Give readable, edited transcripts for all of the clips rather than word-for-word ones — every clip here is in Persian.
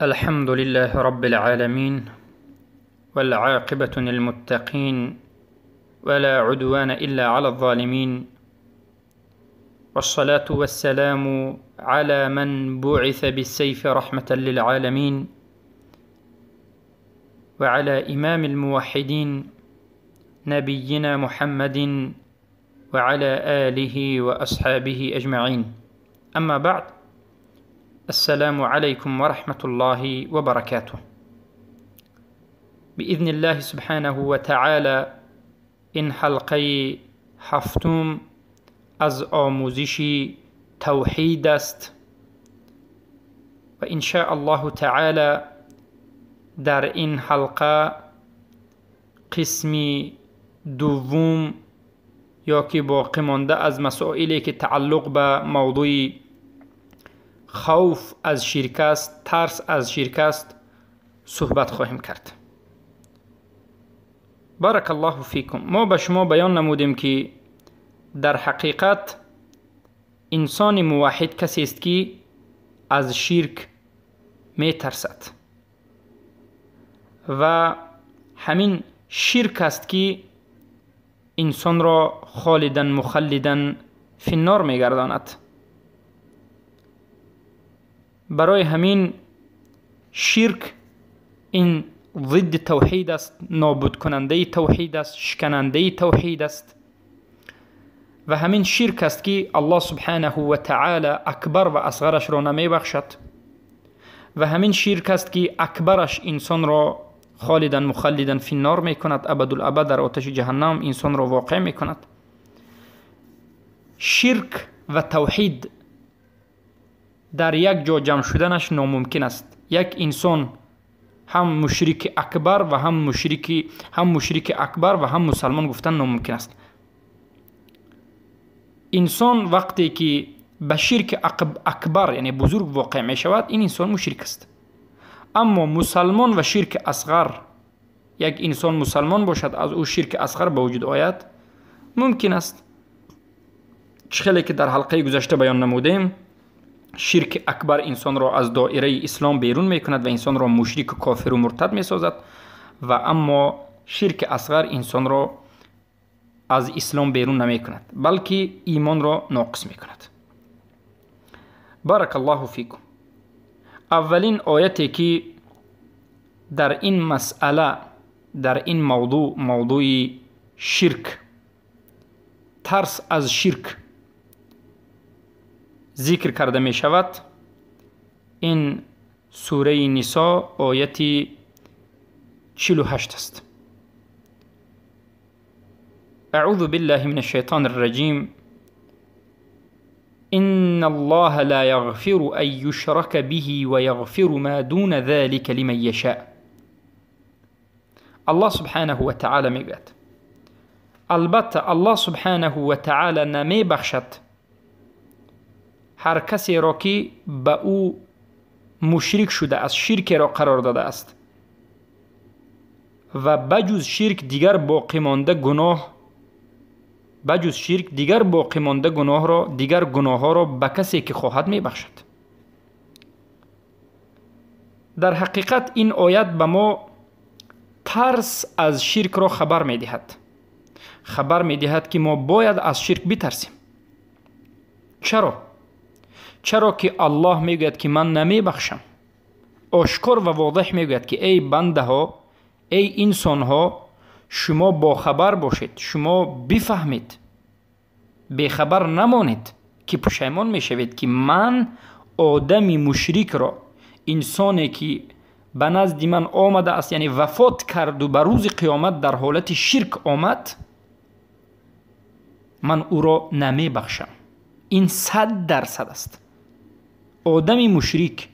الحمد لله رب العالمين، والعاقبة للمتقين، ولا عدوان إلا على الظالمين، والصلاة والسلام على من بعث بالسيف رحمة للعالمين، وعلى إمام الموحدين نبينا محمد وعلى آله وأصحابه أجمعين. أما بعد، السلام عليكم ورحمة الله وبركاته. بإذن الله سبحانه وتعالى این حلقه هفتم از آموزش توحید است و ان شاء الله تعالی در این حلقه قسم دوم یا که باقی مانده از مسائلی که تعلق به موضوع خوف از شرک است، ترس از شرک است، صحبت خواهیم کرد. بارک الله فیکم. ما به شما بیان نمودیم که در حقیقت انسان موحد کسی است که از شرک می ترسد و همین شرک است که انسان را خالدا مخلدا فی النار می گرداند. برای همین شرک این ضد توحید است، نابود کننده توحید است، شکننده توحید است و همین شرک است که الله سبحانه و تعالی اکبر و اصغرش را نمی بخشد و همین شرک است که اکبرش انسان را خالدا مخلدا فی النار می کند، ابدالابد در آتش جهنم انسان را واقع می کند. شرک و توحید در یک جا جمع شدنش ناممکن است. یک انسان هم مشرک اکبر و هم مشرک اکبر و هم مسلمان گفتن ناممکن است. انسان وقتی که به شرک اکبر یعنی بزرگ واقع می شود، این انسان مشرک است. اما مسلمان و شرک اصغر، یک انسان مسلمان باشد از او شرک اصغر به وجود آید، ممکن است. چخیلی که در حلقه گذشته بیان نمودیم، شرک اکبر انسان را از دایره اسلام بیرون می کند و انسان را مشرک و کافر و مرتد می سازد و اما شرک اصغر انسان را از اسلام بیرون نمی کند بلکه ایمان را ناقص می کند. بارک الله فیکم. اولین آیتی که در این مسئله، در این موضوع شرک، ترس از شرک ذکر کرده می شود، این سوره نساء آیت 48 است. اعوذ بالله من الشیطان الرجیم. ان الله لا يغفر ان يشرك به ويغفر ما دون ذلك لمن يشاء. الله سبحانه و تعالی میگوید البته الله سبحانه و تعالی نمی بخشد هر کسی را که به او مشرک شده از شرک را قرار داده است و بجز شرک دیگر باقی مانده گناه را به کسی که خواهد می بخشد. در حقیقت این آیت به ما ترس از شرک را خبر می دهد که ما باید از شرک بترسیم. چرا که الله میگوید که من نمی بخشم. آشکار و واضح میگوید که ای بنده ها، ای انسان ها، شما با خبر باشید، شما بفهمید، بیخبر نمانید که پشیمان میشوید که من آدمی مشرک را، انسانی که به نزد من آمده است یعنی وفات کرد و به روز قیامت در حالت شرک آمد، من او را نمی بخشم. این 100% است. آدمی مشرک،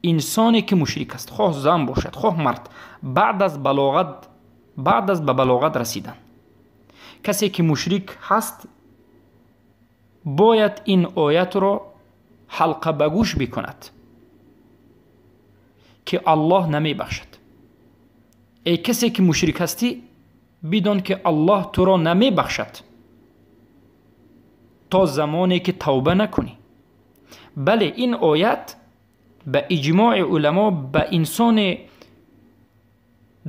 انسانی که مشرک است، خواه زن باشد خواه مرد، بعد از به بلاغت رسیدن، کسی که مشرک هست باید این آیت را حلقه به گوش بکند که الله نمی بخشد. ای کسی که مشرک هستی بدان که الله تو را نمی بخشد تا زمانی که توبه نکنی. بله، این آیت به اجماع علما به انسان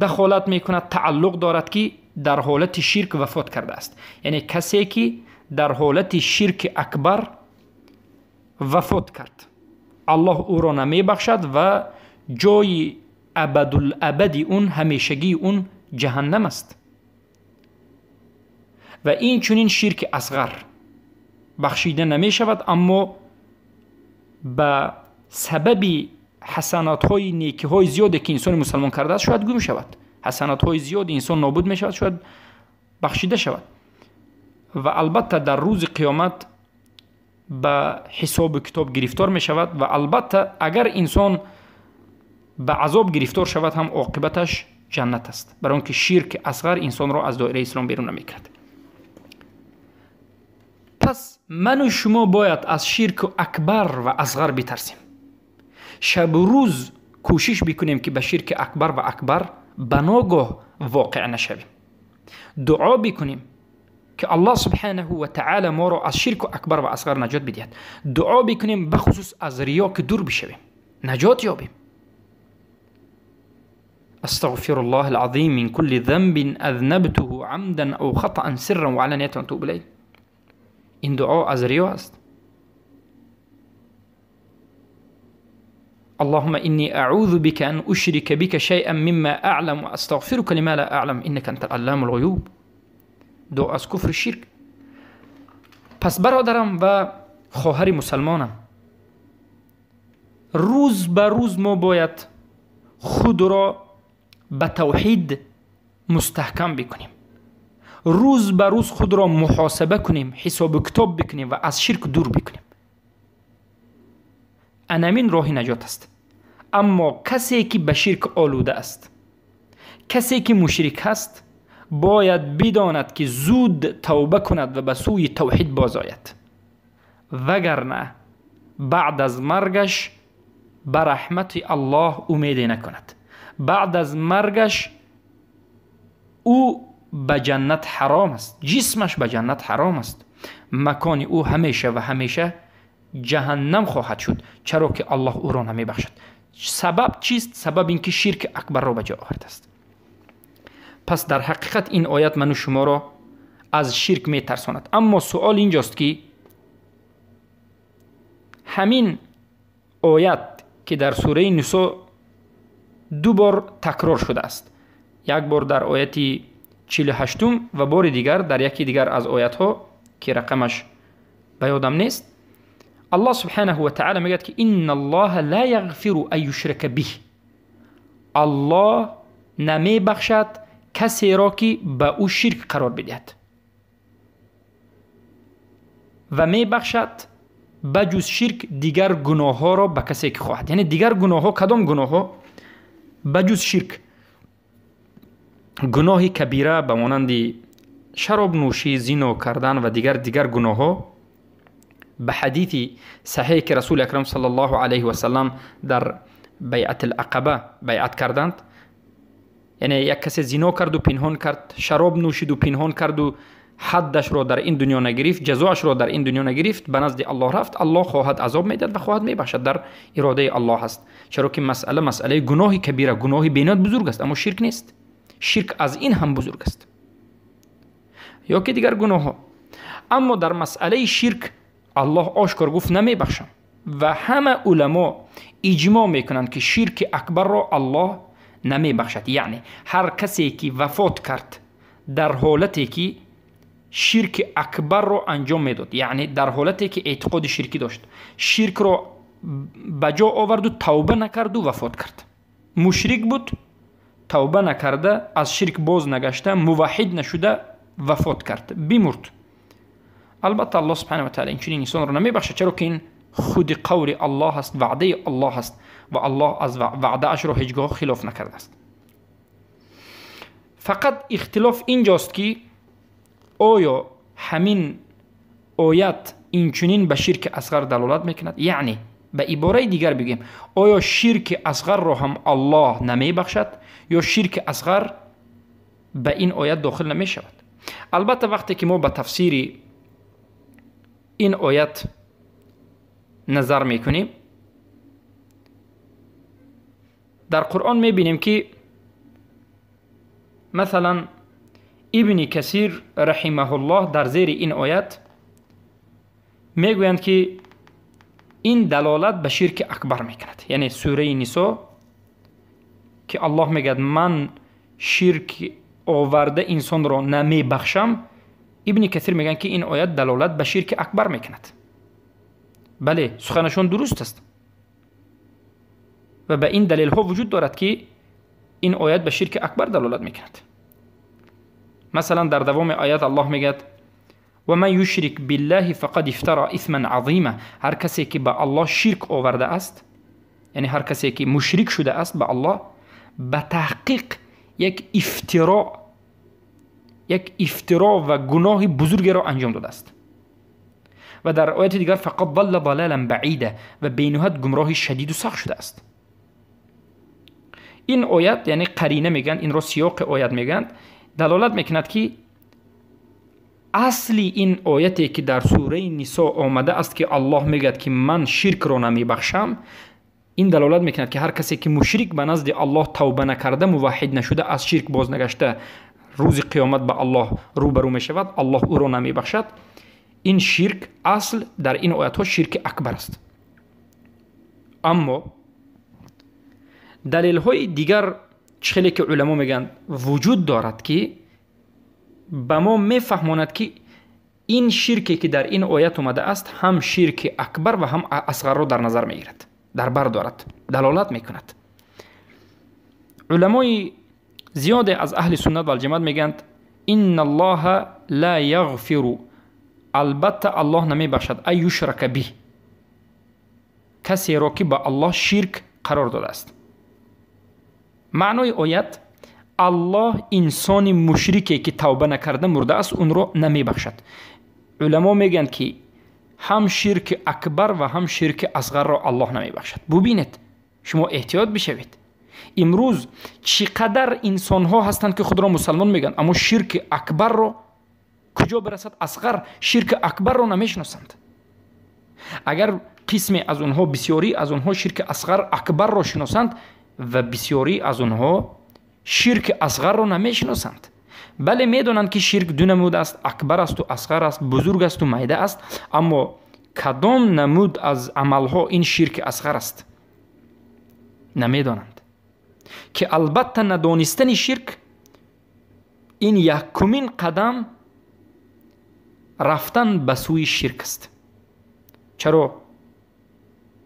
دخالت میکند، تعلق دارد که در حالت شرک وفات کرده است. یعنی کسی که در حالت شرک اکبر وفات کرد، الله او را نمی بخشد و جای ابدالابد اون، همیشگی اون جهنم است. و این چنین شرک اصغر بخشیده نمی شود، اما به سبب حسنات های نیکی های زیادی که انسان مسلمان کرده است شاید گم شود. حسنات های زیاد انسان نابود می شود، شاید بخشیده شود. و البته در روز قیامت به حساب کتاب گرفتار می شود. و البته اگر انسان به عذاب گرفتار شود هم عاقبتش جنت است، برای آنکه شرک اصغر انسان را از دایره اسلام بیرون نمی کرد. پس من و شما باید از شرک اکبر و اصغر بترسیم. شب و روز کوشش بکنیم که به شرک اکبر و اکبر به ناگاه واقع نشویم. دعا بکنیم که الله سبحانه و تعالی ما را از شرک اکبر و اصغر نجات بدهد. دعا بکنیم بخصوص از ریا که دور بشویم، نجات یابیم. استغفر الله العظیم من كل ذنب اذنبته عمدا او خطأ سرا وعلانیة واتوب الیه. این دعا از ریا است. اللهم إني أعوذ بك أن أشرك بك شيئا مما أعلم وأستغفرك لما لا أعلم إنك أنت العلام الغيوب. دعا از کفر شرک. پس برادرم و خواهر مسلمانم، روز به روز ما باید خود را به توحید مستحکم بکنیم. روز به روز خود را محاسبه کنیم، حساب کتاب بکنیم و از شرک دور بکنیم. انمین راه نجات است. اما کسی که به شرک آلوده است، کسی که مشرک است، باید بداند که زود توبه کند و به سوی توحید باز آید، وگرنه بعد از مرگش به رحمت الله امید نکند. بعد از مرگش او به جنت حرام است، جسمش به جنت حرام است، مکان او همیشه و همیشه جهنم خواهد شد، چرا که الله او را نمی بخشد. سبب چیست؟ سبب اینکه شرک اکبر را به جا آورده است. پس در حقیقت این آیت من و شما را از شرک می ترساند. اما سوال اینجاست که همین آیت که در سوره نساء دو بار تکرار شده است، یک بار در آیت 48 و بار دیگر در یکی دیگر از آیات ها که رقمش به یادم نیست، الله سبحانه و تعالی میگه که ان الله لا یغفر ان یشرک به. الله نمی بخشد کسی را که به او شرک قرار بدهد و می بخشد بجز شرک دیگر گناه ها را به کسی که خواهد. یعنی دیگر گناه ها کدام گناه ها؟ بجز شرک. گناه کبیره به مانند شراب نوشی، زنا کردن و دیگر گناه ها به حدیث صحیح که رسول اکرم صلی الله علیه و سلم در بیعت العقبه بیعت کردند، یعنی یک کسی زنا کرد و پنهان کرد، شراب نوشید و پنهان کرد و حدش را در این دنیا نگرفت، جزاش را در این دنیا نگرفت، به نزد الله رفت، الله خواهد عذاب میداد و خواهد میبخشد، در اراده الله است. چرا که مسئله گناه کبیره، گناه بینات بزرگ است، اما شرک نیست. شرک از این هم بزرگ است، یا که دیگر گناه ها. اما در مسئله شرک الله آشکار گفت نمی بخشم و همه علما اجماع میکنند که شرک اکبر را الله نمی بخشد. یعنی هر کسی که وفات کرد در حالتی که شرک اکبر را انجام میداد، یعنی در حالتی که اعتقاد شرکی داشت، شرک را بجا آورد و توبه نکرد و وفات کرد، مشرک بود، توبه نکرده، از شرک باز نگشته، موحد نشده، وفات کرد، بمرد، البته الله سبحانه و تعالی این چنین انسان را نمی بخشد، چرا که این خود قول الله است، وعده الله است و الله از وعده اش را هیچگاه خلاف نکرده است. فقط اختلاف اینجاست که آیا همین آیت این چنین به شرک اصغر دلالت میکند؟ یعنی به عباره دیگر بگیم، آیا شرک اصغر را هم الله نمی بخشد یا شرک اصغر به این آیت داخل نمی شود؟ البته وقتی که ما به تفسیر این آیت نظر میکنیم، در قرآن میبینیم که مثلا ابن کثیر رحمه الله در زیر این آیت میگویند که این دلالت به شرک اکبر میکند. یعنی سوره نساء که الله میگه من شرک آورده انسان را نمی بخشم، ابن کثیر میگن که این آیت دلالت به شرک اکبر میکند. بله، سخنشون درست است و به این دلیل ها وجود دارد که این آیت به شرک اکبر دلالت میکند. مثلا در دوام آیت الله میگه و من یشرک بالله فقد افترى اثما عظیما. هر کسی که به الله شرک آورده است، یعنی هر کسی که مشرک شده است به الله، به تحقیق یک افترا و گناه بزرگی را انجام داده است. و در آیت دیگر فقط ضل ضلالا بعیدا، و بینهایت گمراه شدید و سخت شده است. این آیت یعنی قرینه میگن، این را سیاق آیت میگن، دلالت میکند که اصلی این آیتی که در سوره نساء آمده است که الله میگه که من شرک را نمیبخشم، این دلالت میکند که هر کسی که مشرک به نزد الله توبه نکرده، موحد نشده، از شرک باز نگشته، روز قیامت به الله روبرو میشود، الله او را نمیبخشد. این شرک اصل در این آیت ها شرک اکبر است. اما دلیل های دیگر چخیلی که علما میگن وجود دارد که به ما میفهماند که این شرکی که در این آیت اومده است هم شرک اکبر و هم اصغر را در نظر میگیرد، در بر دارد، دلالت میکند. علمای زیاد از اهل سنت و الجماعت میگند ان الله لا یغفر، البته الله نمیبخشد، ای یشرک به، کسی را که به الله شرک قرار داده است. معنای آیت الله انسان مشرکی که توبه نکرده مرده است اون رو نمیبخشد. علما میگن که هم شرک اکبر و هم شرک اصغر را الله نمیبخشد. ببینید، شما احتیاط بشوید. امروز چقدر انسان ها هستند که خود را مسلمان میگن اما شرک اکبر را کجا برسد اصغر شرک اکبر را نمیشناسند. اگر قسمی از اونها، بسیاری از اونها شرک اصغر اکبر را شناسند و بسیاری از اونها شرک اصغر را نمیشناسند. بله میدونند که شرک دو نمود است، اکبر است و اصغر است، بزرگ است و میده است، اما کدام نمود از عملها این شرک اصغر است نمیدانند. که البته ندانستن شرک این یکمین قدم رفتن به سوی شرک است. چرا؟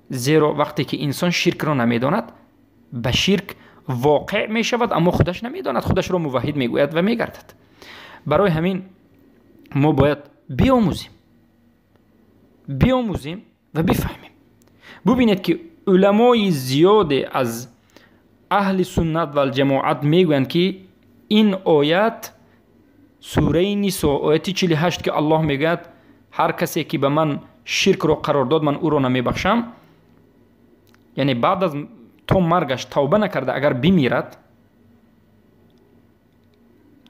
زیرا وقتی که انسان شرک را نمیداند به شرک واقع می شود اما خودش نمیداند، خودش را موحد میگوید و میگردد. برای همین ما باید بیاموزیم و بفهمیم. ببینید که علمای زیاد از اهل سنت و الجماعت میگویند که این آیت سوره نساء آیت 48 که الله میگه هر کسی که به من شرک را قرار داد من او را نمیبخشم، یعنی بعد از تا مرگش توبه نکرده اگر بمیرد،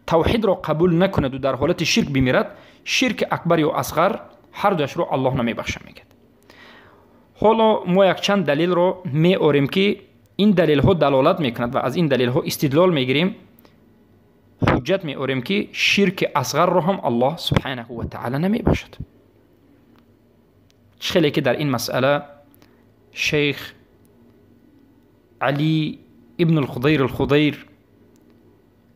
توحید را قبول نکند و در حالت شرک بمیرد، شرک اکبر یا اصغر هر دوش را الله نمیبخشه میگه. حالا ما یک چند دلیل را می آوریم که این دلیل ها دلالت میکند و از این دلیل ها استدلال میگیریم، حجت می آوریم که شرک اصغر را هم الله سبحانه و تعالی نمیبخشد. خیلی که در این مسئله شیخ علی ابن الخضیر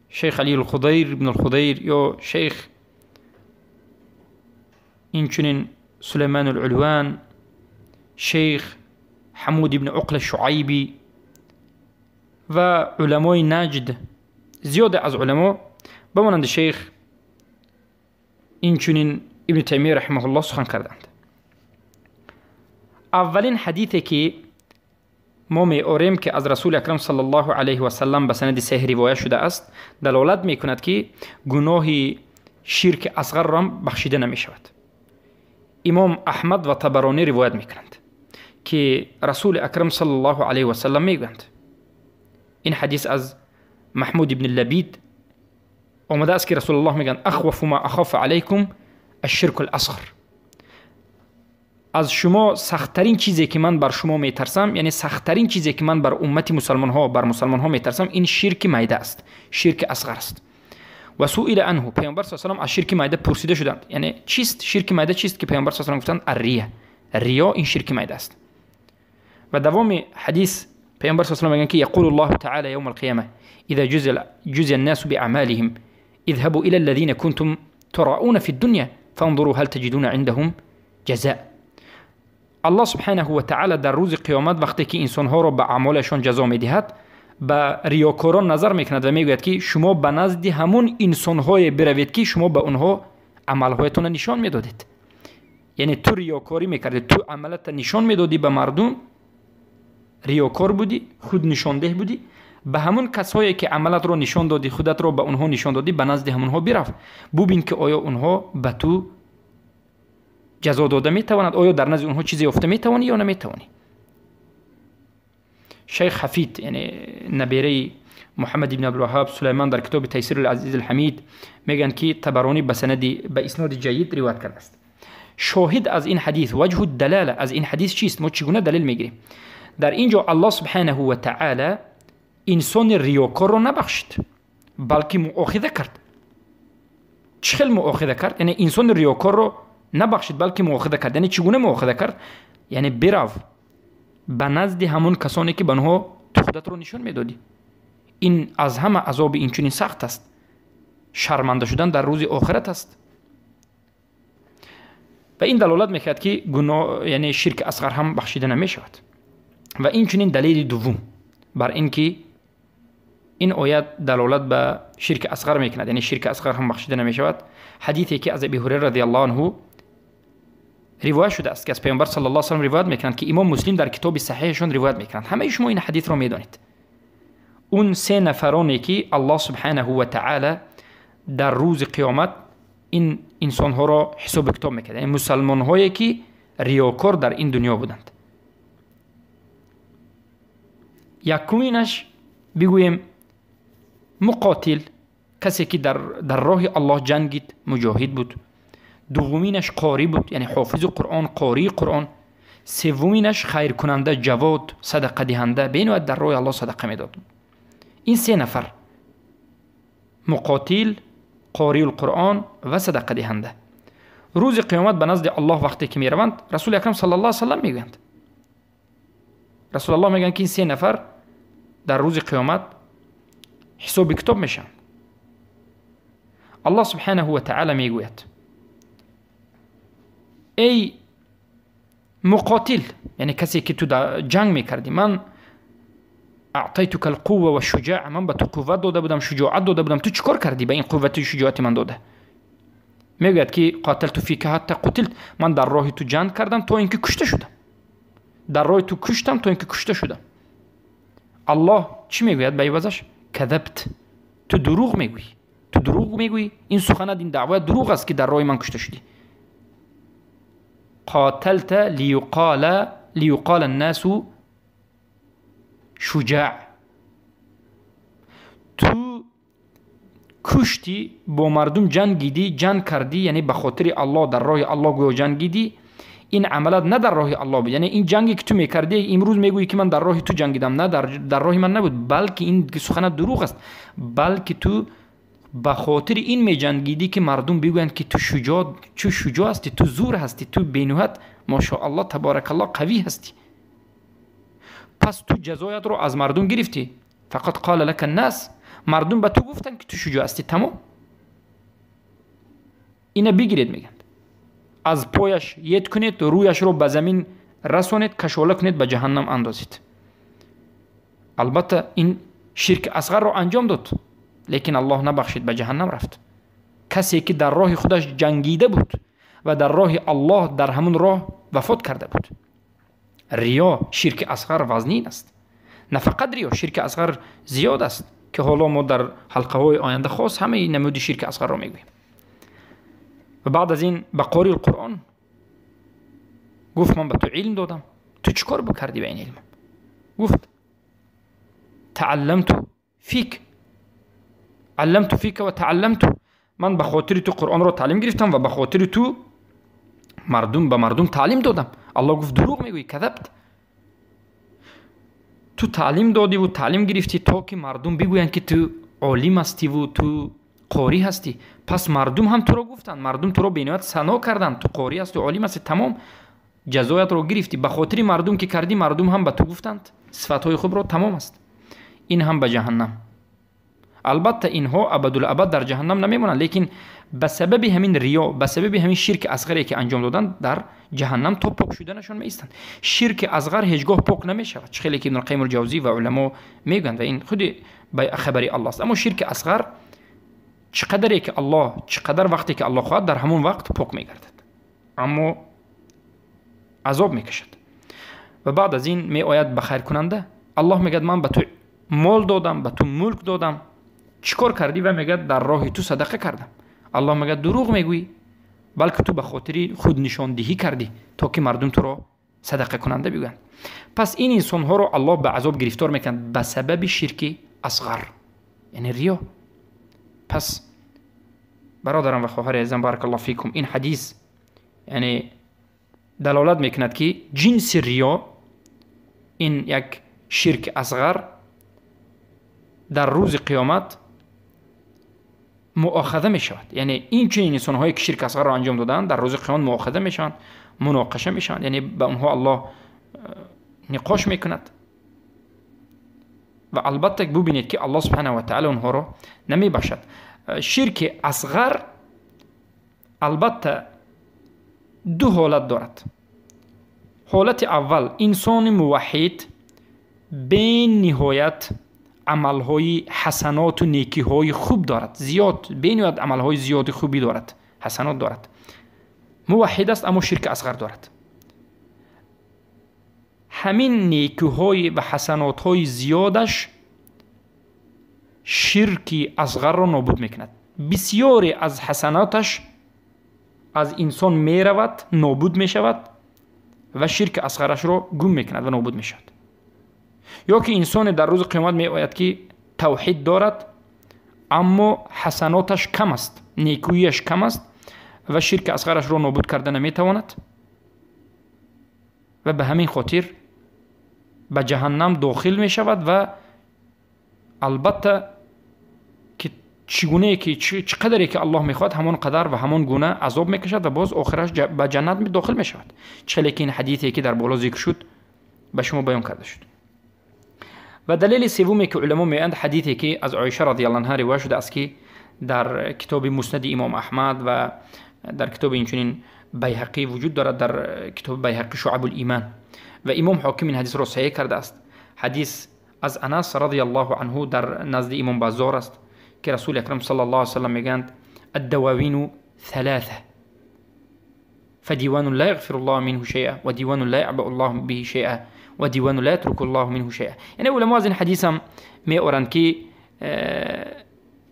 شیخ علی الخضیر ابن الخضیر یا شیخ اینچنین سلیمان العلوان، شیخ حمود ابن عقل الشعیبی و علمای نجد، زیاد از علما بمانند شیخ اینچنین ابن تیمیه رحمه الله سخن کردند. اولین حدیثی که ما می آوریم که از رسول اکرم صلی الله علیه و سلم به سند صحیح روایت شده است، دلالت می کند که گناه شرک اصغر را بخشیده نمی شود. امام احمد و طبرانی روایت می کنند که رسول اکرم صلی الله علیه و سلم می گویند، این حدیث از محمود ابن لبید آمده است که رسول الله میگن اخوف ما اخاف علیکم الشرک الاصغر. از شما سختترین چیزی که من بر شما میترسم، یعنی سختترین چیزی که من بر امت مسلمان ها، بر مسلمان ها میترسم، این شرک معده است، شرک اصغر است. و سئل عنه، پیامبر صلی الله علیه و آله از شرک معده پرسیده شدند، یعنی چیست شرک معده چیست؟ که پیامبر صلی الله علیه و آله گفتند الریا، ریا این شرک معده است. و دوام حدیث پیامبر صلی الله علیه و آله میگن که یقول الله تعالی یوم القیامه اذا جزي الناس باعمالهم اذهبوا الى الذين كنتم تراؤون في الدنيا فانظروا هل تجدون عندهم جزاء. الله سبحانه و تعالی در روز قیامت وقتی که انسان ها را به اعمالشان جزا میدهد، به ریاکاران نظر میکند و میگوید که شما به نزد همون انسان های بروید که شما به اونها عملهایتون نشان میدادید. یعنی تو ریاکاری میکردی، تو عملت نشان میدادی به مردم، ریاکار بودی، خود نشانده بودی، به همون کسایی که عملت رو نشان دادی، خودت رو به اونها نشان دادی، به نزد همونها برو ببین که آیا اونها به تو جزا داده میتواند، آیا در نزد اونها چیزی یافته میتوانی یا نمیتوانی. شیخ حفید یعنی نبیره محمد بن عبدالوهاب سلیمان در کتاب تیسیر العزیز الحمید میگن که طبرانی به اسناد جید روایت کرده است. شاهد از این حدیث، وجه الدلاله از این حدیث چیست؟ ما چگونه دلیل میگیریم؟ در اینجا الله سبحانه و تعالی انسان ریاکار رو نبخشید بلکه مؤاخذه کرد. چه خیلی مؤاخذه کرد؟ یعنی انسان ریاکار رو نبخشید بلکه مؤاخذه کرد. یعنی چگونه مؤاخذه کرد؟ یعنی برو به نزد همون کسانی که به آنها تو خودت رو نشان میدادی. این از همه عذاب این چنین سخت است، شرمنده شدن در روز آخرت است. و این دلالت میکرد که گناه یعنی شرک اصغر هم بخشیده نمیشود. و این چنین دلیل دوم بر اینکه این آیت دلالت به شرک اصغر میکند، یعنی شرک اصغر هم بخشیده نمیشود، حدیثی که از ابی هریره رضی الله عنه روایت شده است که از پیامبر صلی الله علیه و آله روایت میکنند که امام مسلم در کتاب صحیحشون روایت میکنند. همه شما این حدیث رو میدونید. اون سه نفرانی که الله سبحانه و تعالی در روز قیامت این انسان ها را حساب کتاب میکرد، یعنی مسلمان هایی که ریاکار در این دنیا بودند. یکمینش بگویم مقاتل، کسی که در راه الله جنگید، مجاهد بود. دومینش قاری بود، یعنی حافظ قرآن، قاری قرآن. سومینش خیر کننده، جواد، صدقه دهنده، به این وجه در راه الله صدقه میداد. این سه نفر، مقاتل، قاری القرآن و صدقه دهنده، روز قیامت به نزد الله وقتی که میروند، رسول اکرم صلی الله علیه و آله میگویند، رسول الله میگن که این سه نفر در روز قیامت حساب کتاب میشن. الله سبحانه و تعالی میگوید ای مقاتل، یعنی کسی که تو جنگ میکردی، من اعطیتک القوه و الشجاع، من به تو قوت داده بودم، شجاعت داده بودم، تو چیکار کردی به این قوت و شجاعت من داده؟ میگوید که قاتلت فیک حتی قتلت، من در راه تو جنگ کردم تا اینکه کشته شدم، در راه تو کشتم تا اینکه کشته شدم. الله چی میگوید به عوضش؟ کذبت، تو دروغ میگویی، تو دروغ میگویی، این سخنت، این دعوت دروغ است که در راه من کشته شدی. قاتلت لیقال الناس شجاع، تو کشتی، با مردم جنگیدی، جنگ کردی، یعنی به خاطر الله در راه الله گویا جنگیدی. این عملات نه در راه الله بود، یعنی این جنگی که تو میکردی امروز میگویی که من در راه تو جنگیدم، نه در راه من نبود، بلکه این سخن دروغ است، بلکه تو به خاطر این میجنگیدی که مردم بگویند که تو شجاع هستی، تو زور هستی، تو بینوهت ماشاءالله تبارک الله قوی هستی. پس تو جزایت رو از مردم گرفتی. فقط قال لك الناس، مردم به تو گفتن که تو شجاع هستی، تمام. اینه بگیرید، میگن از پایش ید کنید، رویش رو به زمین رسونید، کشاله کنید، به جهنم اندازید. البته این شرک اصغر رو انجام داد، لیکن الله نبخشید، به جهنم رفت. کسی که در راه خودش جنگیده بود و در راه الله در همون راه وفات کرده بود. ریا شرک اصغر وزنین است. نه فقط ریا، شرک اصغر زیاد است که حالا ما در حلقه های آینده خاص همه نمود شرک اصغر رو میگویم. و بعد از این به قاری القرآن گفت من به تو علم دادم، تو چیکار بکردی به این علم؟ گفت تعلمت فیک، علمت فیک و تعلمت، من به خاطر تو قرآن رو تعلیم گرفتم و به خاطر تو به مردم تعلیم دادم. الله گفت دروغ میگویی، کذبت. تو تعلیم دادی و تعلیم گرفتی تا که مردم بگویند که تو عالم هستی و تو قاری هستی. پس مردم هم تو رو گفتند، مردم تو رو بینایت ثنا کردند، تو قاری هستی و عالم هستی، تمام جزایت رو گرفتی. به خاطر مردم که کردی، مردم هم به تو گفتند صفتهای خوب رو، تمام است. این هم به جهنم. البته اینها ابدالابد در جهنم نمیمونند، لیکن به سبب همین ریا، به سبب همین شرک اصغری که انجام دادن، در جهنم تا پاک شدنشون میستند. شرک اصغر هیچگاه پاک نمیشود، خیلی که ابن القیم الجوزی و علما میگن و این خود به خبری الله است. اما شرک اصغر چقدری که الله، چقدر وقتی که الله خواهد، در همون وقت پاک میگردد، اما عذاب میکشد. و بعد از این می آید به خیر کننده. الله میگه من به تو مال دادم، به تو ملک دادم، چیکار کردی؟ و میگه در راه تو صدقه کردم. الله میگه دروغ میگویی، بلکه تو به خاطر خود نشاندهی کردی تا که مردم تو رو صدقه کننده بگن. پس این انسان ها رو الله به عذاب گرفتار میکند به سبب شرک اصغر، یعنی ریا. پس برادران و خواهر عزیزم بارک الله فیکم، این حدیث یعنی دلالت میکند که جنس ریا، این یک شرک اصغر، در روز قیامت مؤاخذه می شود. یعنی این چنین انسان هایی که شرک اصغر را انجام دادن در روز قیامت مؤاخذه می شوند، مناقشه می شوند، یعنی به اونها الله نقاش می کند. و البته ببینید که الله سبحانه و تعالی اونها را نمی بخشد. شرک اصغر البته دو حالت دارد. حالت اول، انسان موحد به نهایت عملهای حسنات و نیکیهای خوب دارد، زیاد به نهایت عملهای زیاد خوبی دارد، حسنات دارد، موحد است اما شرک اصغر دارد. همین نیکیهای و حسناتهای زیادش شرک اصغر را نابود میکند. بسیاری از حسناتش از انسان میرود، نابود میشود و شرک اصغرش را گم میکند و نابود میشود. یا که انسان در روز قیامت می آید که توحید دارد اما حسناتش کم است، نیکویش کم است و شرک اصغرش را نابود کرده نمی تواند و به همین خاطر به جهنم داخل می شود. و البته که چگونه که چقدری که الله میخواد همان قدر و همان گونه عذاب میکشد و باز آخرش به جنت داخل می شود. چه که این حدیثی که در بالا ذکر شد به شما بیان کرده شد. و دلیل سومی که علما میگویند حدیثی که از عایشه رضی الله عنها روایت شده است که در کتاب مسند امام احمد و در کتاب اینچنین بیهقی وجود دارد، در کتاب بیهقی شعب الایمان، و امام حاکم این حدیث را صحیح کرده است. حدیث از انس رضی الله عنه در نزد امام بازار است که رسول اکرم صلی الله علیه و سلم میگویند الدواوین ثلاثه فدیوان لا یغفر الله منه شیئا و دیوان لا یعبأ الله به شیئا و دیوان لا یترک الله منه شیئا. یعنی علما از این حدیث هم میارند که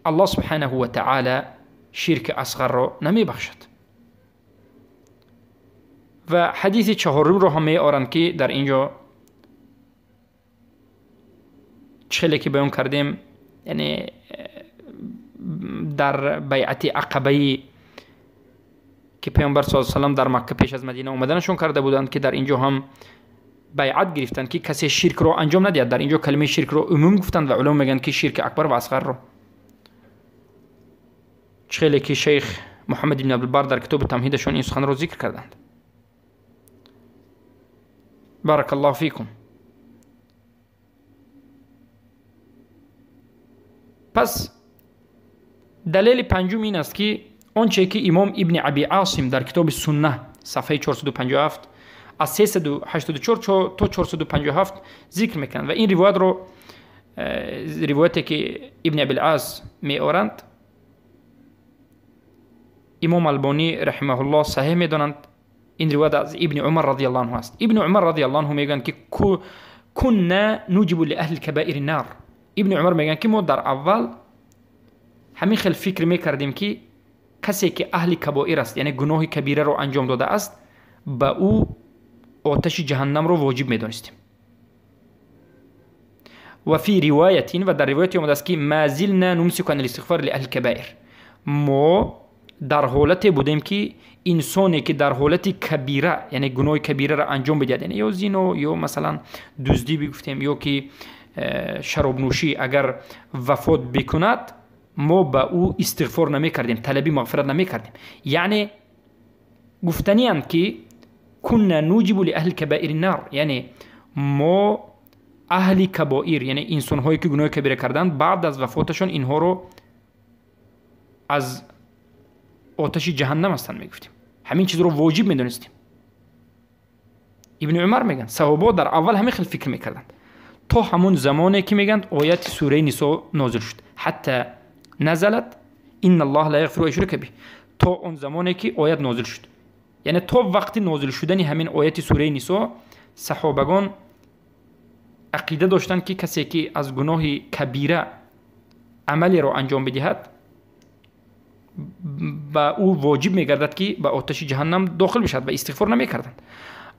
الله سبحانه و تعالی شرک اصغر را نمی بخشد. و حدیث چهارم رو هم میارند که در اینجا چهلی که بیان کردیم، یعنی در بیعت عقبه که پیامبر صلی الله علیه و سلم در مکه پیش از مدینه اومدنشون کرده بودند که در اینجا هم بیعت گرفتند که کسی شرک رو انجام ندهد. در اینجا کلمه شرک رو عموم گفتند و علما میگن که شرک اکبر و اصغر رو، چخیلی که شیخ محمد بن عبدالبر در کتاب تمهیدشون این سخن رو ذکر کردند. بارک الله فیکم. پس دلیل پنجم این است که آنچه که امام ابن ابی عاصم در کتاب سنه صفحه 457 از 384 تا 457 ذکر میکنند و این روایت رو روایتی که ابن ابی العاص میآورند امام البانی رحمه الله صحیح میدانند. این روایت از ابن عمر رضی الله عنه است. ابن عمر رضی الله عنه میگن که کنا نوجب لاهل الكبائر النار. ابن عمر میگن که ما در اول همین خیلی فکر میکردیم که کسی که اهل کبائر است، یعنی گناه کبیره رو انجام داده است، با او آتش جهنم رو واجب میدانستیم. و فی روایتین، و در روایتی اومده است که ما زلنا نمسک عن الاستغفار لاهل الكبائر، ما در حالت بودیم که انسانی که در حالت کبیره، یعنی گناه کبیره را انجام بده، یعنی یا زنا یا مثلا دزدی بگفتیم یا که شراب نوشی اگر وفات بکند، ما به او استغفار نمی کردیم، طلبی مغفرت نمی کردیم. یعنی گفتنی هم که کنا نوجب لأهل کبائر النار، یعنی ما اهل کبائر، یعنی انسان هایی که گناه کبیره کردن، بعد از وفاتشون اینها رو از آتش جهنم هستن میگفتیم، همین چیز رو واجب میدونستیم. ابن عمر میگن صحابه در اول همین خیلی فکر میکردن تا همون زمانی که میگن آیت سوره نساء نازل شد، حتی نزلت ان الله لا یغفر ان یشرک به، تا اون زمانی که آیت نازل شد. یعنی تا وقتی نازل شدن همین آیت سوره نساء، صحابگان عقیده داشتن که کسی که از گناه کبیره عملی رو انجام بدهد، با او واجب میگردد که به آتش جهنم داخل بشد و استغفار نمیکردند.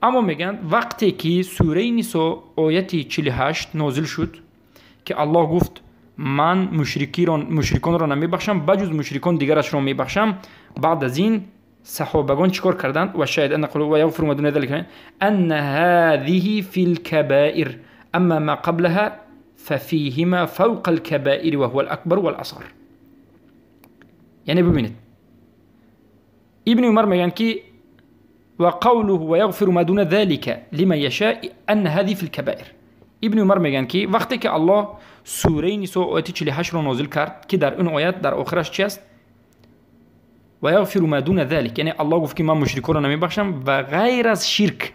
اما میگن وقتی که سوره نساء آیت 48 نازل شد که الله گفت من مشرکان را نمیبخشم بجز مشرکان دیگرش را میبخشم، بعد از این صحابگان چیکار کردند؟ و شاید ان قالوا و یغفر ما دون ذلك ان هذه في الكبائر اما ما قبلها ففيهما فوق الكبائر وهو الاكبر والاصغر. یعنی ببینید ابن عمر میگن که و قوله و یغفر ما دون ذلك لمن یشاء ان هذه في الكبائر. ابن عمر میگن که وقتی که الله سوره نساء آیت 48 رو نازل کرد که در اون آیت در آخرش چی است؟ و یغفر ما دون ذلك، یعنی الله گفت که من مشرکان رو نمیبخشم و غیر از شرک.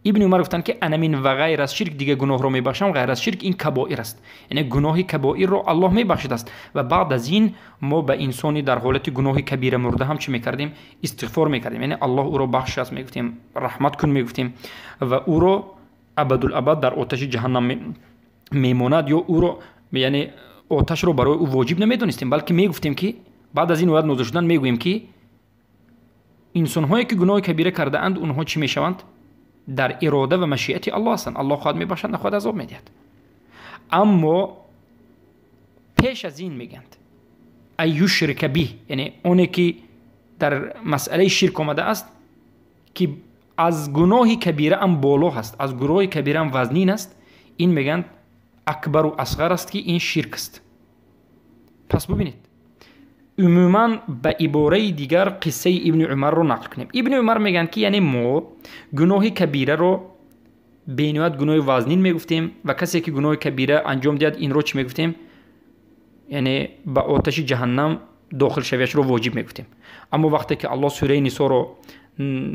ابن عمر گفتن که انا من و غیر از شرک دیگه گناه رو میبخشم، غیر از شرک این کبائر است، یعنی گناه کبائر رو الله میبخشید است. و بعد از این ما به انسانی در حالت گناه کبیره مرده هم چی میکردیم؟ استغفار میکردیم، یعنی الله او رو بخش است میگفتیم، رحمت کن میگفتیم و او رو ابدالابد در آتش جهنم میماند، یا او رو یعنی آتش رو برای او واجب نمیدونستیم، بلکه میگفتیم که بعد از این آیت نازل شدن میگوییم که انسان هایی که گناه کبیره کرده اند اونها چی میشوند؟ در اراده و مشیت الله هستند، الله خواهد میبخشد نخواهد عذاب میدهد. اما پیش از این میگند ایشرک به، یعنی اونی که در مسئله شرک آمده است که از گناه کبیره هم بالا هست، از گناه کبیره هم وزنین است، این میگند اکبر و اصغر است که این شرک است. پس ببینید عموما به عباره دیگر قصه ابن عمر رو نقل کنیم. ابن عمر میگن که یعنی ما گناه کبیره رو به نوعیت گناه وزنین میگفتیم و کسی که گناه کبیره انجام داد این رو چی میگفتیم؟ یعنی به آتش جهنم داخل شویش رو واجب میگفتیم. اما وقتی که الله سوره نساء رو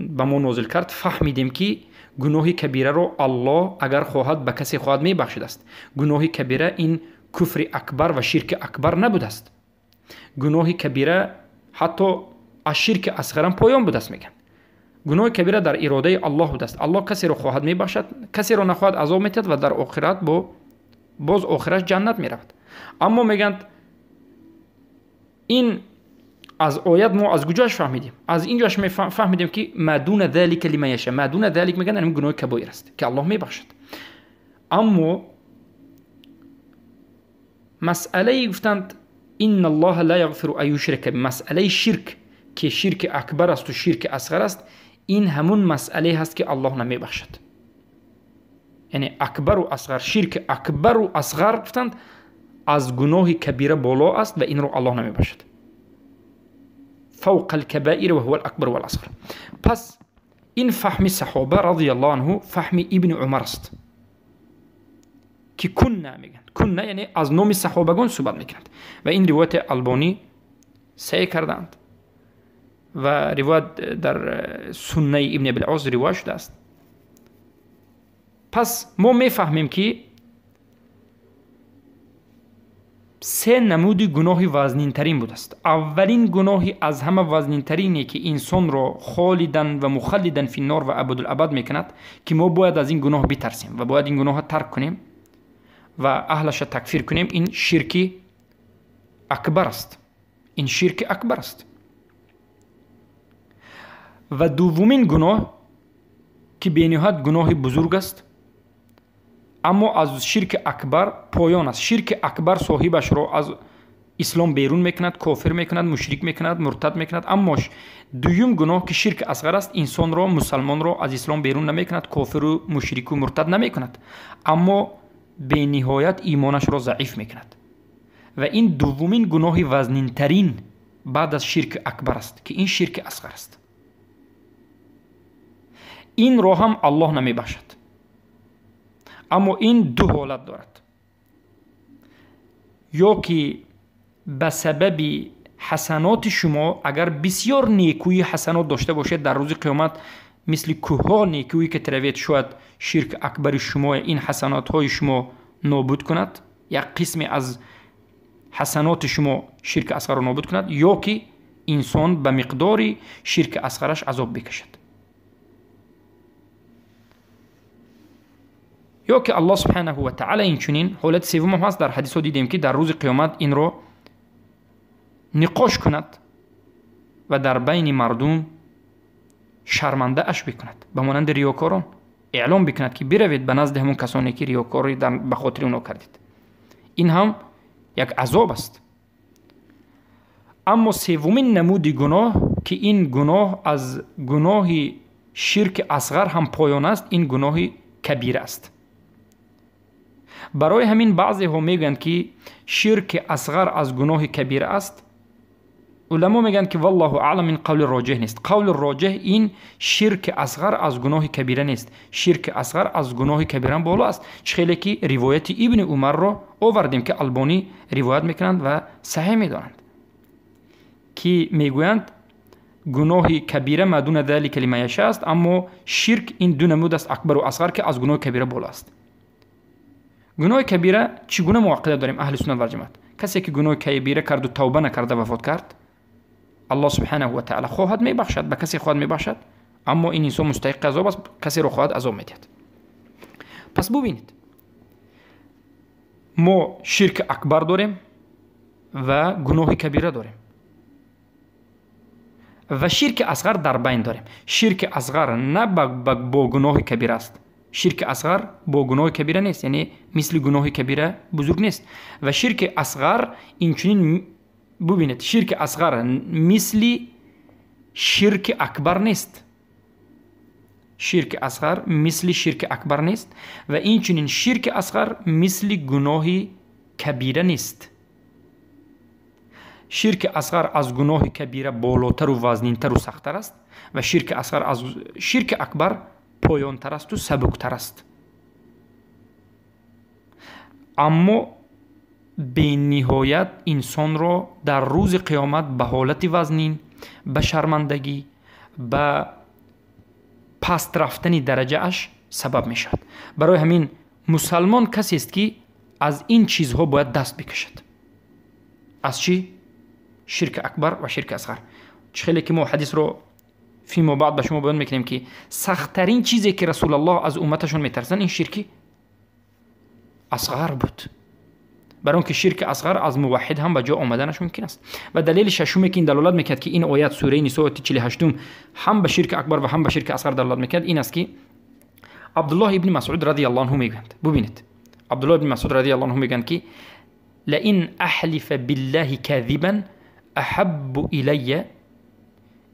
به ما نازل کرد فهمیدیم که گناه کبیره رو الله اگر خواهد به کسی خواهد میبخشید است. گناه کبیره این کفر اکبر و شرک اکبر نبوده است. گناه کبیره حتی از شرک اصغر هم پایان بوده است. میگن گناه کبیره در اراده الله بوده است. الله کسی رو خواهد میبخشد، کسی رو نخواهد عذاب میدهد و در آخرت باز آخرت جنت میرود. اما میگن این از آیت ما از کجاش فهمیدیم؟ از اینجاش فهمیدیم که ما دون ذلک لمن یشاء، ما دون ذلک میگن این گناه کبیر است که الله میبخشد. اما مسئله گفتند ان الله لا یغفر ان یشرک به، مسئله شرک که شرک اکبر است و شرک اصغر است، این همون مسئله هست که الله نمیبخشد. یعنی اکبر و اصغر، شرک اکبر و اصغر گفتند از گناه کبیره بالا است و این رو الله نمیبخشد. فوق الكبائر وهو الاكبر والاصغر. پس این فهم صحابه رضی الله عنه فهم ابن عمر است که کنا میگن، کنا یعنی از نام صحابگان صحبت میکنند و این روایت البانی صحیح کردند و روایت در سنه ابن ابی العز روایت شده است. پس ما میفهمیم که سه نمود گناه وزنین ترین بود است. اولین گناهی از همه وزنین ترینی که انسان را خالدن و مخلدن فی النار و ابدالابد میکند که ما باید از این گناه بترسیم و باید این گناه ترک کنیم و اهلش تکفیر کنیم. این شرک اکبر است. این شرک اکبر است. و دومین گناه که به نهایت گناه بزرگ است اما از شرک اکبر پایان است. شرک اکبر صاحبش را از اسلام بیرون میکند، کافر میکند، مشرک میکند، مرتد میکند. اما دویم گناه که شرک اصغر است، انسان را، مسلمان را از اسلام بیرون نمیکند، کافر و مشرک و مرتد نمیکند، اما به نهایت ایمانش را ضعیف میکند. و این دومین گناه وزنین ترین بعد از شرک اکبر است که این شرک اصغر است. این را هم الله نمیبخشد. اما این دو حالت دارد: یا که به سبب حسنات شما، اگر بسیار نیکویی حسنات داشته باشید در روز قیامت، مثل کوه نیکویی که تروید، شاید شرک اکبر شما این حسنات های شما نابود کند، یک قسم از حسنات شما شرک اصغر را نابود کند، یا که انسان به مقدار شرک اصغرش عذاب بکشد. یا که الله سبحانه و تعالی این چنین حالت سوم هم هست، در حدیث ها دیدیم که در روز قیامت این را نقاش کند و در بین مردم شرمنده اش بکند، به مانند ریاکاران اعلام بکند که بروید به نزد همون کسانی که ریاکاری به خاطر اونا کردید. این هم یک عذاب است. اما سومین نمود گناه که این گناه از گناه شرک اصغر هم پایان است، این گناه کبیره است. برای همین بعضی ها میگن که شرک اصغر از گناه کبیره است. علما میگن که والله اعلم این قول راجح نیست. قول راجح این شرک اصغر از گناه کبیره نیست، شرک اصغر از گناه کبیره بالا است. خیلی که روایت ابن عمر را آوردیم که البانی روایت میکنند و صحیح میدانند که میگویند گناه کبیره ما دون ذلک لما یشاء است، اما شرک این دو نمود است، اکبر و اصغر، که از گناه کبیره بالا است. گناه کبیره چگونه معقده داریم اهل سنت و جماعت؟ کسی که گناه کبیره کرد و توبه نکرده وفات کرد، الله سبحانه و تعالی خواهد میبخشد، به کسی خواهد میبخشد، اما این انسان مستحق عذاب است، کسی رو خواهد عذاب میدهد. پس ببینید ما شرک اکبر داریم و گناه کبیره داریم و شرک اصغر در بین داریم. شرک اصغر نه با گناه کبیره است، شرک اصغر با گناه کبیره نیست، یعنی مثل گناه کبیره بزرگ نیست. و شرک اصغر این چنین ببینید، شرک اصغر مثل شرک اکبر نیست، شرک اصغر مثل شرک اکبر نیست و این چنین شرک اصغر مثل گناه کبیره نیست. شرک اصغر از گناه کبیره بالاتر و وزنینتر و سختتر است و شرک اصغر از شرک اکبر پایانتر است و سبکتر است. اما به نهایت انسان را در روز قیامت به حالت وزنین، به شرمندگی، به پست رفتن درجه اش سبب می شود. برای همین مسلمان کسی است که از این چیزها باید دست بکشد. از چی؟ شرک اکبر و شرک اصغر. خیلی که ما حدیث رو فیما بعد به شما بیان میکنیم که سخت‌ترین چیزی که رسول الله از امتشون میترسن این شرک اصغر بود، برای اون که شرک اصغر از موحد هم به جا آمدنش ممکن است. و دلیل ششمی که این دلالت میکرد که این آیات سوره نساء 48 هم به شرک اکبر و هم به شرک اصغر دلالت میکرد این است که عبدالله ابن مسعود رضی الله عنه میگوید، ببینید عبدالله ابن مسعود رضی الله عنه میگن که لئن احلف بالله كاذبا احب الی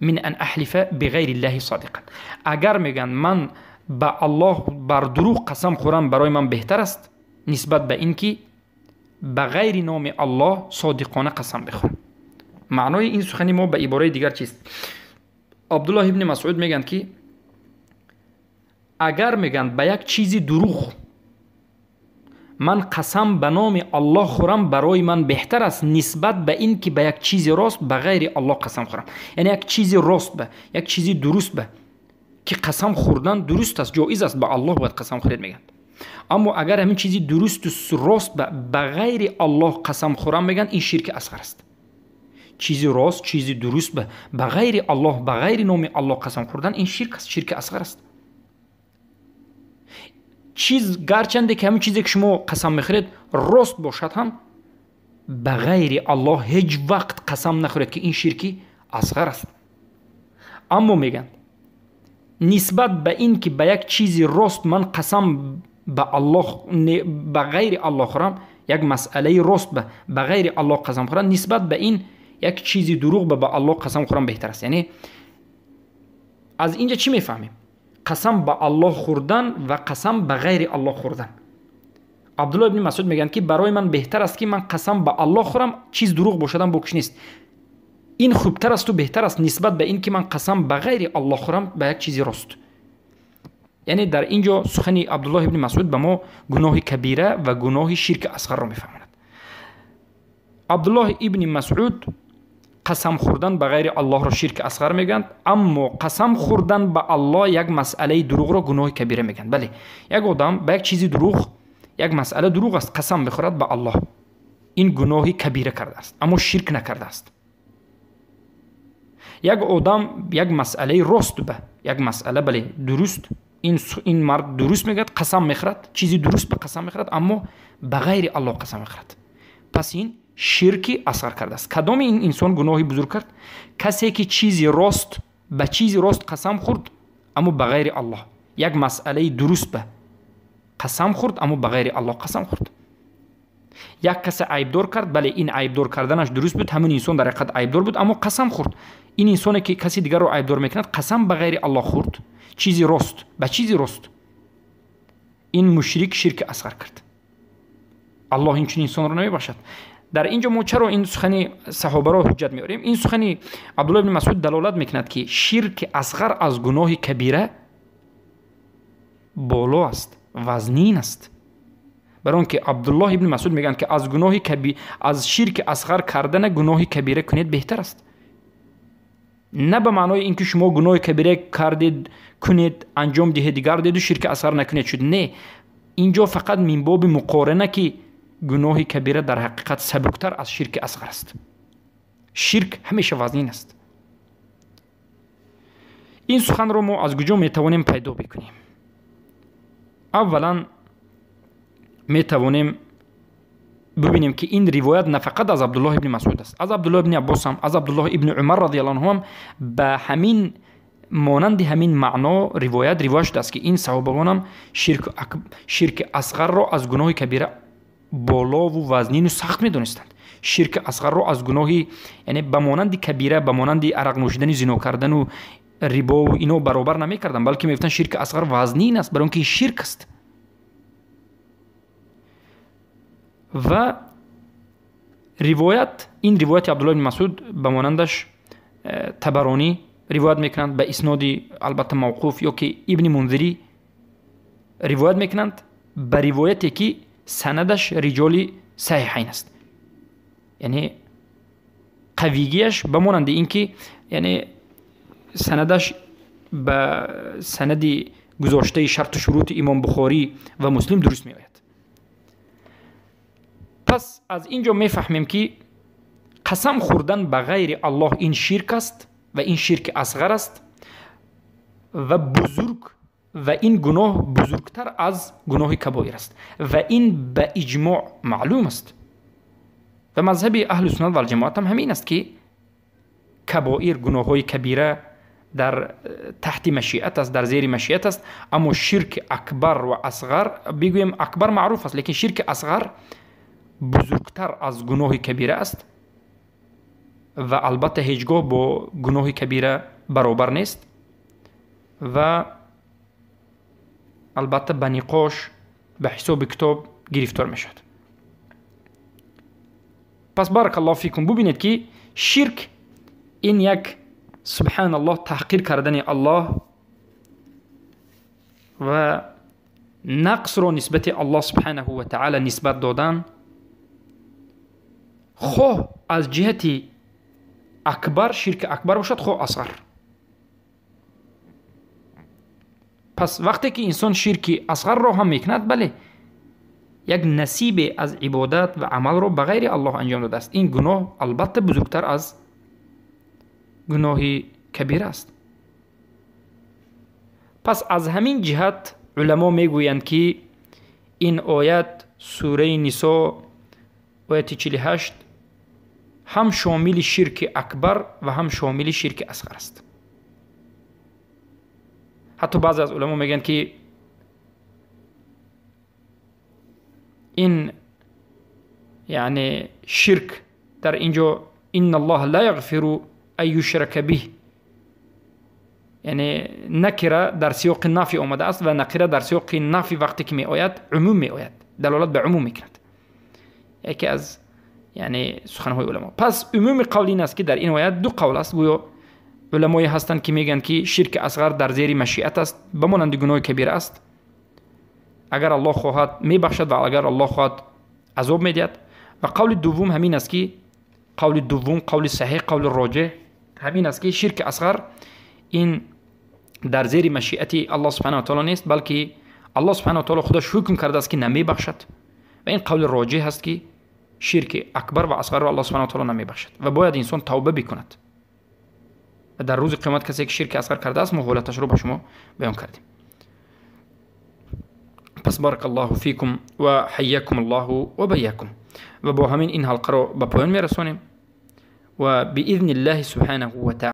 من ان احلف بغیر الله صادقا. اگر میگن من به الله بر دروغ قسم خورم برای من بهتر است نسبت به اینکه به غیر نام الله صادقانه قسم بخورم. معنای این سخنی ما به عباره دیگر چیست؟ عبدالله ابن مسعود میگن که اگر میگن به یک چیزی دروغ من قسم به نام الله خورم برای من بهتر است نسبت به این که به یک چیز راست به غیر الله قسم خورم. یعنی یک چیز راست به یک چیزی درست به که قسم خوردن درست است، جایز است، به الله باید قسم خورید میگن. اما اگر همین چیزی درست و راست به غیر الله قسم خورم میگن این شرک اصغر است. چیزی راست، چیزی درست به غیر الله، به غیر نام الله قسم خوردن این شرک است، شرک اصغر است. چیز گرچنده که همین چیزی که شما قسم میخورید راست باشد هم به غیر الله هیچ وقت قسم نخورید که این شرکی اصغر است. اما میگن نسبت به این که به یک چیزی راست من قسم به الله به غیر الله خورم یک مسئله راست به غیر الله قسم خوردن نسبت به این یک چیزی دروغ به الله قسم خوردن بهتر است. یعنی از اینجا چی میفهمیم؟ قسم به الله خوردن و قسم به غیر الله خوردن. عبدالله ابن مسعود میگن که برای من بهتر است که من قسم به الله خورم، چیز دروغ باشدن بکش نیست. این خوبتر است و بهتر است نسبت به این که من قسم به غیر الله خورم به یک چیزی راست. یعنی در اینجا سخن عبدالله ابن مسعود به ما گناه کبیره و گناه شرک اصغر را میفهماند. عبدالله ابن مسعود قسم خوردن به غیر الله را شرک اصغر میگن، اما قسم خوردن به الله یک مسئله دروغ را گناه کبیره میگن. بله، یک آدم به یک چیزی دروغ، یک مسئله دروغ است، قسم بخورد به الله، این گناه کبیره کرده است اما شرک نکرده است. یک آدم یک مسئله راست به یک مسئله بله درست، این مرد درست میگه قسم میخورد، چیزی درست به قسم میخورد اما به غیر الله قسم میخورد، پس این شرکی اصغر کرده است. کدام این انسان گناهی بزرگ کرد؟ کسی که چیزی راست به چیزی راست قسم خورد اما به غیر الله، یک مسئله درست به قسم خورد اما به غیر الله قسم خورد. یک کس عیبدار کرد، بله این عیبدار کردنش درست بود، همون انسان در حقیقت عیبدار بود اما قسم خورد. این انسانی که کسی دیگر رو عیبدار میکند قسم به غیر الله خورد، چیزی راست به چیزی راست، این مشرک شرک اصغر کرد. الله این چنین انسان رو نمیبخشد. در اینجا ما چرا این سخن صحابه را حجت میاریم؟ این سخن عبدالله بن مسعود دلالت میکند که شرک اصغر از گناه کبیره بالا است، وزنین است. برای که عبدالله ابن مسعود میگن که از گناه کبیره، از شرک اصغر کردن گناه کبیره کنید بهتر است. نه به معنای اینکه شما گناه کبیره کردید کنید انجام دهید دیگر دید و شرک اصغر نکنید شد، نه، اینجا فقط من باب مقارنه که گناه کبیره در حقیقت سبکتر از شرک اصغر است. شرک همیشه وزنین است. این سخن رو ما از کجا میتوانیم پیدا بکنیم؟ اولا میتوانیم ببینیم که این روایت نه فقط از عبدالله ابن مسعود است، از عبدالله ابن عباس هم، از عبدالله ابن عمر رضی الله عنهم به همین مانند همین معنا روایت شده است که این صحابگان هم شرک اصغر را از گناه کبیره بالا و وزنین و سخت میدونستند. شرک اصغر را از گناه، یعنی به مانند کبیره، به مانند عرق نوشیدن، زنا کردن و ربا و اینو برابر نمیکردند، بلکه میگفتند شرک اصغر وزنین است، برای اینکه شرک است. و این روایت عبدالله بن مسعود به مانندش طبرانی روایت میکنند به اسنادی البته موقوف، یا که ابن منذری روایت میکنند به روایتی که سندش رجال صحیحین است، یعنی قویگیش به مانند این که یعنی سندش به سندی گذاشته شرط و شروط امام بخاری و مسلم درست می آید. پس از اینجا میفهمیم که قسم خوردن به غیر الله این شرک است و این شرک اصغر است و بزرگ، و این گناه بزرگتر از گناه کبایر است و این به اجماع معلوم است و مذهب اهل سنت و الجماعت هم همین است که کبایر، گناه های کبیره در تحت مشیت است، در زیر مشیت است، اما شرک اکبر و اصغر، بگویم اکبر معروف است لیکن شرک اصغر بزرگتر از گناه کبیره است و البته هیچگاه با گناه کبیره برابر نیست و البته به نقاش به حساب کتاب گرفتار می شد. پس بارک الله فیکم ببینید که شرک این یک سبحان الله تحقیر کردن الله و نقص رو نسبت الله سبحانه و تعالی نسبت دادن، خواه از جهت اکبر شرک اکبر باشد خواه اصغر. پس وقتی که انسان شرک اصغر را هم میکند، بله یک نصیب از عبادت و عمل را بغیر الله انجام داده است، این گناه البته بزرگتر از گناه کبیر است. پس از همین جهت علما میگویند که این آیت سوره نساء آیت 48 هم شامل شرک اکبر و هم شامل شرک اصغر است. حتی بعضی از علما میگن که این یعنی شرک در اینجا ان الله لا یغفر ان یشرک به، یعنی نکره در سیاق نفی آمده است و نکره در سیاق نفی وقتی که می آید عموم می آید، دلالت به عموم میکند. یکی از یعنی سخنهای علما. پس عموم قول این است که در این آیت دو قول است. گویا علمای هستند که میگن که شرک اصغر در زیر مشیت است، بمانند گناه کبیره است، اگر الله خواهد میبخشد و اگر الله خواهد عذاب میدهد. و قول دوم همین است که قول دوم، قول صحیح، قول راجح همین است که شرک اصغر این در زیر مشیت الله سبحانه و تعالی نیست، بلکه الله سبحانه و تعالی خودش حکم کرده است که نمیبخشد. و این قول راجح است که شرک اکبر و اصغر را الله سبحانه و تعالی نمیبخشد و باید انسان توبه بکند. و در روز قیامت کسی که شرک اصغر کرده است ما حالتش رو به شما بیان کردیم. پس بارک الله فیکم و حیاکم الله و بیاکم. و با همین این حلقه رو به پایان میرسونیم و باذن الله سبحانه و تعالی